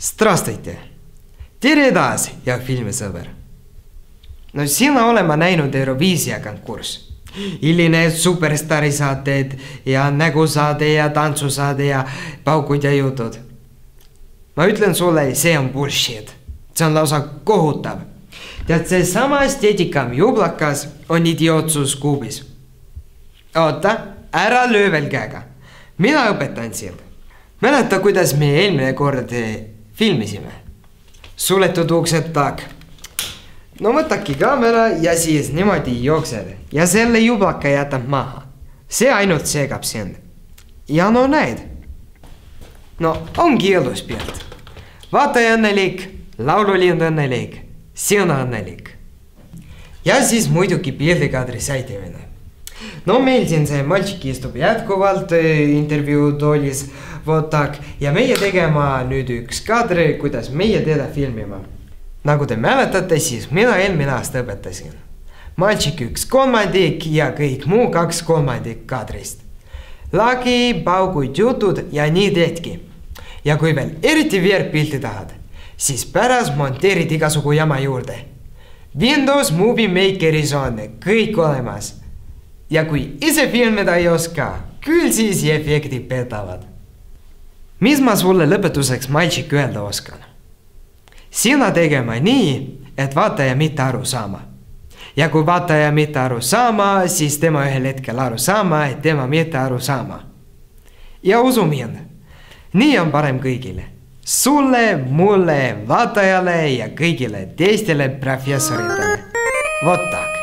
Здравствуйте! Tere taas, hea filmisõber! No sina olema näinud Euroviisia konkurss. Illine superstari saated ja nägusaade ja tantsusaade ja paugud ja jutud. Ma ütlen sulle, see on bullshit. See on lausa kohutav. Tead, see sama esteetikam jublakas on idiootsus kuubis. Oota, ära löö veel käega. Mina õpetan sind. Mäleta, kuidas me eelmine kord filmisime. Suletud uksed tak. No võtaki kaamera ja siis niimoodi jooksed. Ja selle jublaka jätab maha. See ainult segab sind. Ja no näed. No ongi ilus pilt. Vaataja õnnelik, laululind õnnelik, sina õnnelik. Ja siis muidugi pildikadri säitimine. No meil siin see malčik istub jätkuvalt intervjuu toolis, vot tak, ja meie tegema nüüd üks kadri, kuidas meie teda filmima. Nagu te mäletate, siis mina eelmine aasta õpetasin. Malčik 1/3 ja kõik muu 2/3 kadrist. Lagi, paugud, jutud ja nii teedki. Ja kui veel eriti veerpilti tahad, siis pärast monteerid igasugu jama juurde. Windows Movie Makeris on kõik olemas. Ja kui ise filmida ei oska, küll siis efektid petavad. Mis ma sulle lõpetuseks malčik öelda oskan? Sina tegema nii, et vaataja mitte aru saama. Ja kui vaataja mitte aru saama, siis tema ühel hetkel aru saama, et tema mitte aru saama. Ja usu mind, nii on parem kõigile. Sulle, mulle, vaatajale ja kõigile teistele professoritele. Vot tak.